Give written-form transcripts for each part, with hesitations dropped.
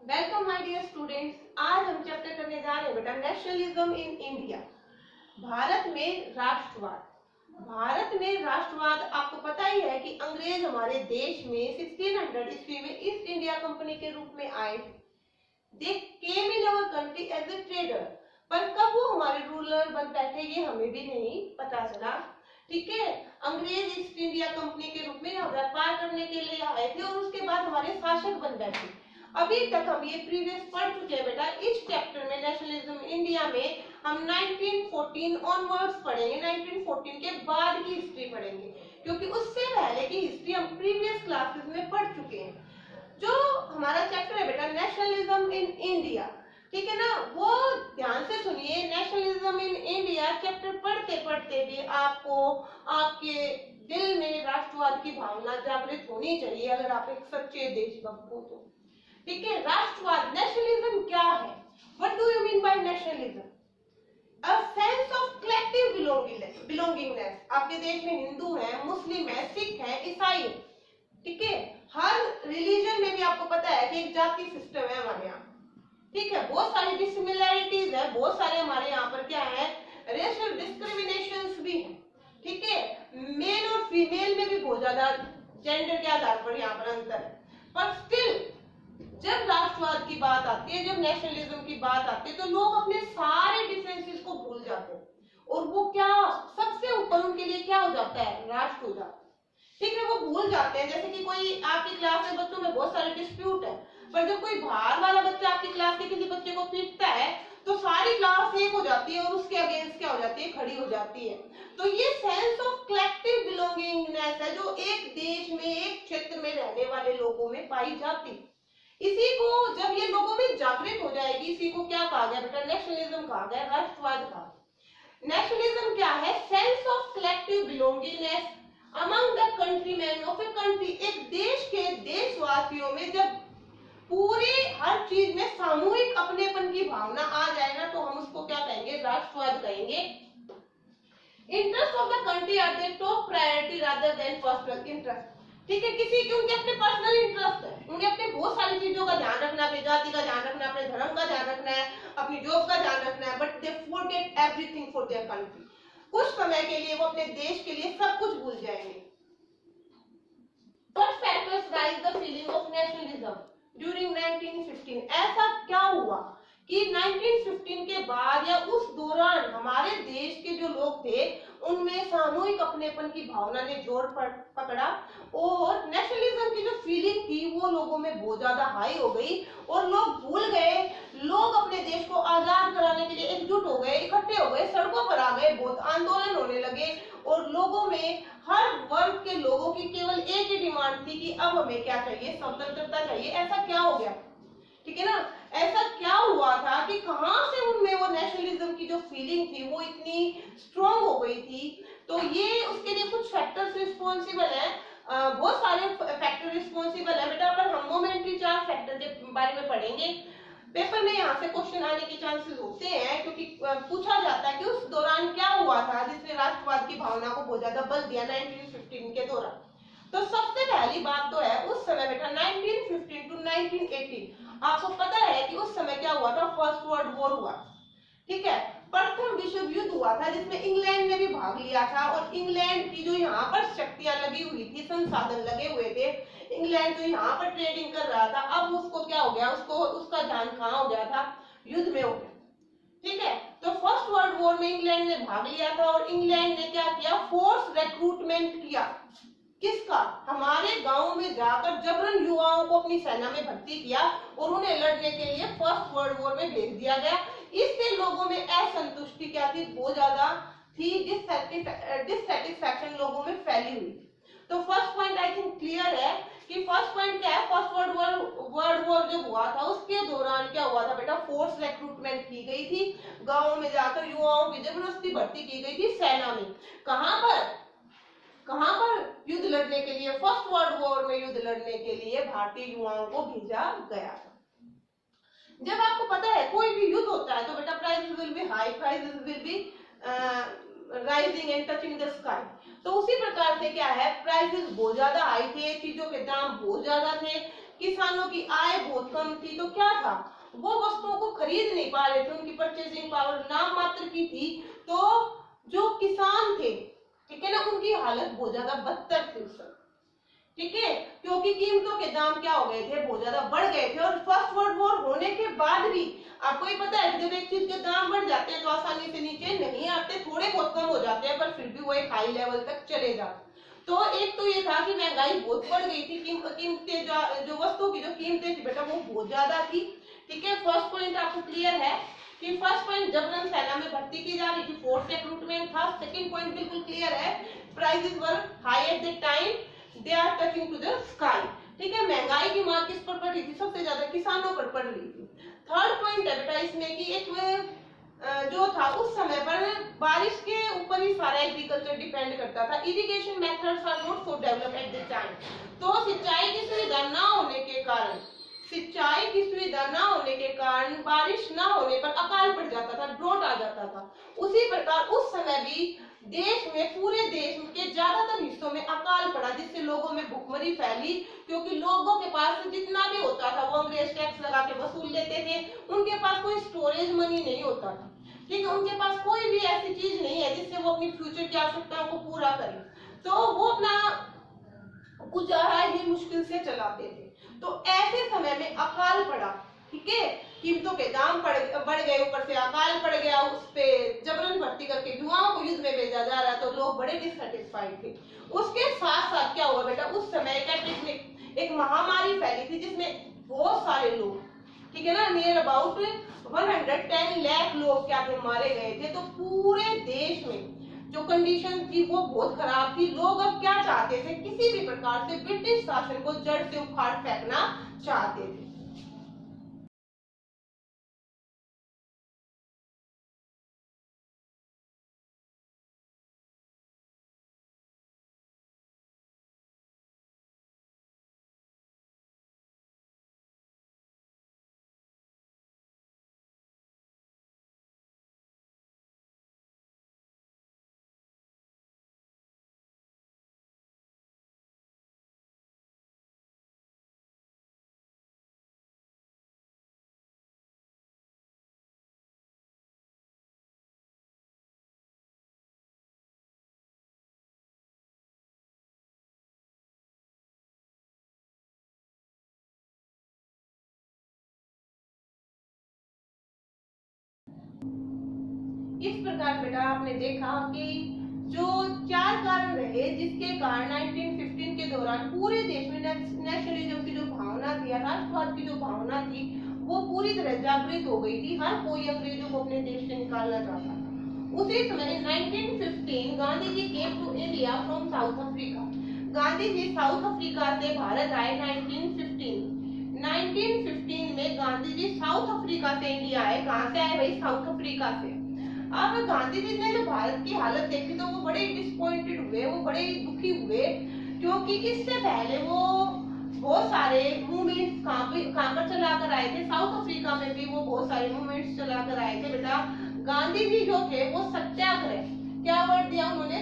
Welcome my dear students. आज हम chapter करने जा रहे हैं बेटा नेशनलिज्म इन इंडिया। भारत में राष्ट्रवाद। भारत में राष्ट्रवाद आपको पता ही है कि अंग्रेज हमारे देश में 1600 ईस्वी में ईस्ट इंडिया कंपनी के रूप में आए थे। They came in our country as a trader, पर कब वो हमारे रूलर बन बैठे ये हमें भी नहीं पता चला। ठीक है, अंग्रेज ईस्ट इंडिया कंपनी के रूप में व्यापार करने के लिए आए थे और उसके बाद हमारे शासक बन बैठे। अभी तक हम ये प्रीवियस पढ़ चुके हैं बेटा। इस चैप्टर में नेशनलिज्म इंडिया में हम 1914 ऑनवर्ड्स पढ़ेंगे, 1914 के बाद की हिस्ट्री पढ़ेंगे, क्योंकि उससे पहले की हिस्ट्री हम प्रीवियस क्लासेस में पढ़ चुके हैं। जो हमारा चैप्टर है बेटा नेशनलिज्म इन इंडिया, ठीक है ना, वो ध्यान से सुनिए। नेशनलिज्म इन इंडिया चैप्टर पढ़ते पढ़ते भी आपको आपके दिल में राष्ट्रवाद की भावना जागृत होनी चाहिए, अगर आप एक सच्चे देशभक्त हो तो। ठीक है, राष्ट्रवाद नेशनलिज्म क्या है? What do you mean by nationalism? A sense of collective belongingness. आपके देश में हिंदू है, मुस्लिम है, सिख है, ईसाई है, ठीक है। हर रिलीजन में भी आपको पता है कि एक जाति सिस्टम है हमारे यहाँ, ठीक है। बहुत सारी डिसिमिलैरिटीज है, बहुत सारे हमारे यहाँ पर क्या है, रेशियल डिस्क्रिमिनेशंस भी है, ठीक है। मेल और फीमेल में भी बहुत ज्यादा जेंडर के आधार पर यहाँ पर अंतर है, पर स्टिल जब राष्ट्रवाद की बात आती है, जब नेशनलिज्म की बात आती है, तो लोग अपने सारे डिफरेंसेस को भूल जाते हैं और वो क्या सबसे ऊपर उनके लिए क्या हो जाता है, राष्ट्र हो जाता है, ठीक है। वो भूल जाते हैं, जैसे कि कोई आपकी क्लास में बच्चों में बहुत सारे डिस्प्यूट है, पर जब कोई बाहर वाला बच्चा आपकी क्लास के किसी बच्चे को पीटता है तो सारी क्लास एक हो जाती है और उसके अगेंस्ट क्या हो जाती है, खड़ी हो जाती है। तो ये सेंस ऑफ कलेक्टिव बिलोंगिंगनेस है जो एक देश में, एक क्षेत्र में रहने वाले लोगों में पाई जाती है। इसी को जब ये लोगों में जागृत हो जाएगी, इसी को क्या कहा गया बेटा, नेशनलिज्म कहा गया, राष्ट्रवाद कहा। नेशनलिज्म क्या है? Sense of collective belongingness among the countryman of a country. एक देश के देशवासियों में जब पूरे हर चीज में सामूहिक अपनेपन की भावना आ जाएगा तो हम उसको क्या कहेंगे, राष्ट्रवाद कहेंगे। Interest of the country are the top priority rather than personal interest. ठीक है, किसी के उनके अपने पर्सनल इंटरेस्ट है, उनके अपने बहुत सारी चीजों का ध्यान रखना, अपनी जाति का ध्यान रखना, अपने धर्म का ध्यान रखना है, अपनी जॉब का ध्यान रखना है, but they forget everything for their country. कुछ समय के लिए वो अपने देश के लिए सब कुछ भूल जाएंगे। What factors rise the feeling of nationalism during 1915? ऐसा क्या हुआ कि 1915 के बाद या उस दौरान हमारे देश के जो लोग थे उनमें सामूहिक अपनेपन की भावना ने जोर पकड़ा और नेशनलिज्म की जो फीलिंग थी वो लोगों में बहुत ज्यादा हाई हो गई और लोग भूल गए। लोग अपने देश को आजाद कराने के लिए एकजुट हो गए, इकट्ठे हो गए, सड़कों पर आ गए, बहुत आंदोलन होने लगे और लोगों में, हर वर्ग के लोगों की केवल एक ही डिमांड थी कि अब हमें क्या चाहिए, स्वतंत्रता चाहिए। ऐसा क्या हो गया, ठीक है ना, ऐसा क्या हुआ था कि कहां से उनमें वो नेशनलिज्म की जो फीलिंग थी वो इतनी स्ट्रांग हो गई थी। तो ये उसके लिए कुछ फैक्टर्स रिस्पॉन्सिबल है, बहुत सारे फैक्टर रिस्पॉन्सिबल है बेटा, पर हम मोमेंटरी 4 फैक्टर के बारे में पढ़ेंगे। पेपर में यहाँ से क्वेश्चन आने के चांसेस होते हैं, क्योंकि पूछा जाता है कि उस दौरान क्या हुआ था जिसने राष्ट्रवाद की भावना को बहुत ज्यादा बल दिया 1915 के दौरान। तो सबसे पहली बात तो है उस समय बेटा 1915 टू 1918। आपको पता है कि उस समय क्या हुआ था, फर्स्ट वर्ल्ड वॉर हुआ, ठीक है। प्रथम विश्व युद्ध हुआ था जिसमें इंग्लैंड ने भी भाग लिया था और इंग्लैंड की जो यहाँ पर शक्तियां लगी हुई थी, संसाधन लगे हुए थे, इंग्लैंड जो यहाँ पर ट्रेडिंग कर रहा था, अब उसको क्या हो गया, उसको उसका ध्यान कहाँ हो गया था, युद्ध में हो गया, ठीक है। तो फर्स्ट वर्ल्ड वॉर में इंग्लैंड ने भाग लिया था और इंग्लैंड ने क्या किया, फोर्स रिक्रूटमेंट किया। किसका? हमारे गांव में जाकर जबरन युवाओं को अपनी सेना में भर्ती किया और उन्हें लड़ने के लिए फर्स्ट वर्ल्ड वॉर में भेज दिया गया। इससे लोगों में असंतुष्टि क्या थी, बहुत ज्यादा थी, डिससेटिस्फैक्शन लोगों में फैली हुई थी। तो first point I think clear है कि फर्स्ट पॉइंट क्या है, फर्स्ट वर्ल्ड वॉर जब हुआ था उसके दौरान क्या हुआ था बेटा, फोर्स रिक्रूटमेंट की गई थी, गांव में जाकर युवाओं की जबरदस्ती भर्ती की गई थी सेना में। कहां पर युद्ध लड़ने के लिए, फर्स्ट वर्ल्ड वॉर में युद्ध लड़ने के लिए भारतीय युवाओं को भेजा गया था। जब आपको पता है कोई भी युद्ध होता है तो बेटा prices will be high, prices will be rising and touching the sky. तो उसी प्रकार से क्या है, प्राइसेस बहुत ज्यादा हाई थे, चीजों के दाम बहुत ज्यादा थे, किसानों की आय बहुत कम कम थी तो क्या था, वो वस्तुओं को खरीद नहीं पा रहे थे, उनकी परचेजिंग पावर नाम मात्र की थी। तो जो किसान थे, ठीक है ना, उनकी हालत बहुत ज्यादा बदतर थी उस समय, ठीक है, क्योंकि कीमतों के दाम क्या हो गए थे, बहुत ज्यादा बढ़ गए थे। और फर्स्ट वर्ल्ड वॉर होने के बाद भी आपको ये पता है कि जब एक चीज के दाम बढ़ जाते हैं तो आसानी से नीचे नहीं आते, थोड़े बहुत कम हो जाते हैं, पर फिर भी वो एक हाई लेवल तक चले जाते। तो एक तो ये था कि महंगाई बहुत बढ़ गई थी, कीमतें जो वस्तुओं की जो कीमतें थी बेटा वो बहुत ज्यादा थी, ठीक है। फर्स्ट पॉइंट आपको क्लियर है कि फर्स्ट पॉइंट जबरन सेना में भर्ती की जा रही थी, फोर्स रिक्रूटमेंट था। सेकंड पॉइंट बिल्कुल क्लियर है, prices were high at the time, they are touching to the sky, ठीक है। महंगाई की मार किस पर पड़ रही थी, सबसे ज्यादा किसानों पर पड़ रही थी। थर्ड पॉइंट है बेटा इसमें कि एक जो था उस समय पर बारिश के ऊपर ही सारा एग्रीकल्चर डिपेंड करता था, irrigation methods are not so develop at the time. तो सिंचाई की सुविधा ना होने के कारण, सिंचाई की सुविधा ना होने के कारण बारिश ना होने पर अकाल पड़ जाता था, ड्रॉट आ जाता था। उसी प्रकार उस समय भी देश में, पूरे देश के ज्यादातर हिस्सों में अकाल पड़ा, जिससे लोगों में भुखमरी फैली, क्योंकि लोगों के पास जितना भी होता था वो अंग्रेज टैक्स लगा के वसूल लेते थे, उनके पास कोई स्टोरेज मनी नहीं होता था, ठीक है, उनके पास कोई भी ऐसी चीज नहीं है जिससे वो अपनी फ्यूचर की आवश्यकताओं को पूरा करें, तो वो अपना गुजारा ही मुश्किल से चलाते थे। तो ऐसे समय में अकाल पड़ा, ठीक है, कीमतों के दाम बढ़ गए, ऊपर से अकाल पड़ गया, उस पे जबरन भर्ती करके युवाओं को युद्ध में भेजा जा रहा, तो लोग बड़े डिससेटिस्फाइड थे। उसके साथ साथ क्या हुआ बेटा, उस समय एक महामारी फैली थी जिसमें बहुत सारे लोग, ठीक है ना, नियर अबाउट 110 लाख लोग क्या थे, मारे गए थे। तो पूरे देश में जो कंडीशन थी वो बहुत खराब थी। लोग अब क्या चाहते थे, किसी भी प्रकार से ब्रिटिश शासन को जड़ से उखाड़ फेंकना चाहते थे। इस प्रकार बेटा आपने देखा कि जो 4 कारण रहे जिसके कारण 1915 के दौरान पूरे देश में नेशनलिज्म की जो भावना थी, राष्ट्रवाद की जो भावना थी, वो पूरी तरह जागृत हो गई थी। हर कोई अंग्रेजों को अपने देश से निकालना चाहता था। उसी समय 1915 Gandhi ji came to India from South Africa. Gandhi ji South Africa से भारत आए 1915 में गांधी जी साउथ अफ्रीका से इंडिया आए। कहां से आए भाई, साउथ अफ्रीका से। अब गांधी जी ने जो भारत की हालत देखी तो वो बड़े डिसअपॉइंटेड हुए, वो बड़े दुखी हुए, क्योंकि इससे पहले वो बहुत सारे मूवमेंट्स कहां पर चला कर आए थे, साउथ अफ्रीका में भी वो बहुत सारे मूवमेंट्स चला कर आए थे बेटा। गांधी जी जो थे वो सत्याग्रह, क्या वर्ड दिया उन्होंने,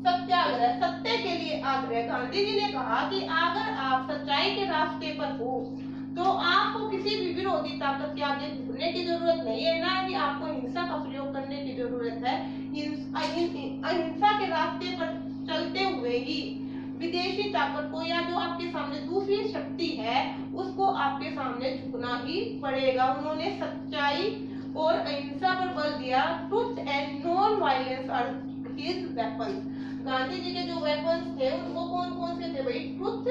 सत्याग्रह, सत्य के लिए आग्रह। गांधी जी ने कहा कि अगर आप सच्चाई के रास्ते पर हो तो आपको किसी भी विरोधी ताकत के आगे झुकने की जरूरत नहीं है, ना ही आपको हिंसा का प्रयोग करने की जरूरत है। अहिंसा के रास्ते पर चलते हुए ही विदेशी ताकत को या जो आपके सामने दूसरी शक्ति है उसको आपके सामने झुकना ही पड़ेगा। उन्होंने सच्चाई और अहिंसा पर बल दिया। Truth and non violence are his weapons. Gandhi ji के जो वेपन्स थे वो कौन कौन से थे भाई, ट्रुथ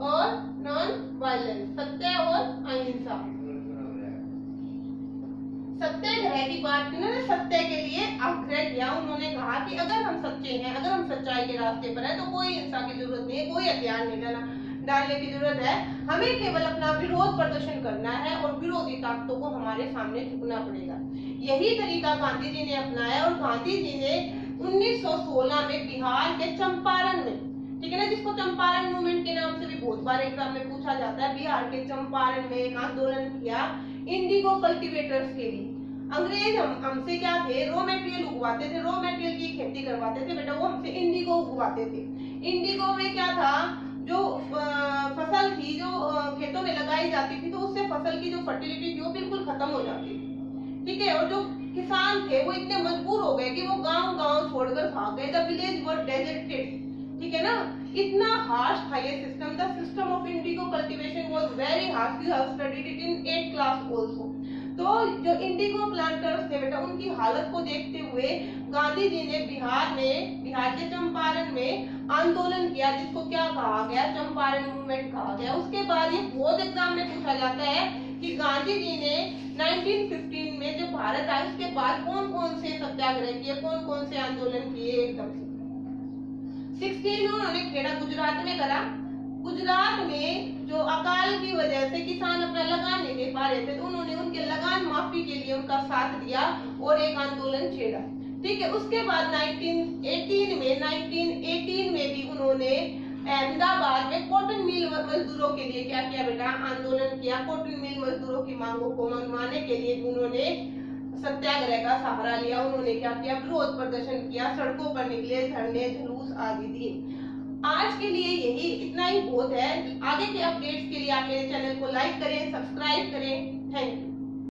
और नॉन वायलेंस, सत्य और अहिंसा। सत्याग्रह की बात की उन्होंने, सत्य के लिए आग्रह किया। उन्होंने कहा कि अगर हम सच्चे हैं, अगर हम सच्चाई के रास्ते पर हैं तो कोई हिंसा की जरूरत नहीं है, कोई हथियार नहीं डालने की जरूरत है। हमें केवल अपना विरोध प्रदर्शन करना है और विरोधी ताकतों को हमारे सामने झुकना पड़ेगा। यही तरीका गांधी जी ने अपनाया और गांधी जी ने 1916 में बिहार के चंपारण में, ठीक है ना, जिसको चंपारण मूवमेंट के नाम से भी बहुत बार एग्जाम में पूछा जाता है, बिहार के चंपारण में एक आंदोलन किया इंडिगो कल्टीवेटर्स के लिए। अंग्रेज हमसे क्या थे, रॉ मटेरियल उगवाते थे, रॉ मटेरियल की खेती करवाते थे बेटा, वो हमसे इंडिगो उगवाते थे। इंडिगो में क्या था, जो लगाई जाती थी तो उससे फसल की जो फर्टिलिटी थी वो बिल्कुल खत्म हो जाती थी, ठीक है। और जो किसान थे वो इतने मजबूर हो गए कि वो गांव गांव छोड़कर भाग गए। द विलेज वर डेजर्टेड, ठीक है ना। इतना हार्श था ये system. The system of Indigo cultivation was very harsh, you have studied it in 8th class also. तो जो इंडिगो प्लांटर्स थे बेटा, उनकी हालत को देखते हुए गांधी जी ने बिहार के चंपारण में आंदोलन किया, जिसको क्या कहा गया, चंपारण मूवमेंट कहा गया। उसके बाद ये बहुत एग्जाम में पूछा जाता है कि गांधी जी ने 1915 में जब भारत आए उसके बाद कौन कौन से सत्याग्रह किए, कौन कौन से आंदोलन किए। एकदम 16 उन्होंने खेड़ा गुजरात में करा। गुजरात में जो अकाल की वजह से किसान अपना लगान नहीं दे पा रहे थे, तो उन्होंने उनके लगान माफी के लिए उनका साथ दिया और एक आंदोलन छेड़ा, ठीक है। उसके बाद 1918 में भी उन्होंने अहमदाबाद में कॉटन मिल मजदूरों के लिए क्या किया बेटा, आंदोलन किया। कॉटन मिल मजदूरों की मांगों को मनवाने के लिए उन्होंने सत्याग्रह का सहारा लिया। उन्होंने क्या किया, विरोध प्रदर्शन किया, सड़कों पर निकले, धरने जुलूस आदि दिए। आज के लिए यही इतना ही बहुत है। आगे के अपडेट्स के लिए आप मेरे चैनल को लाइक करें, सब्सक्राइब करें। Thank you.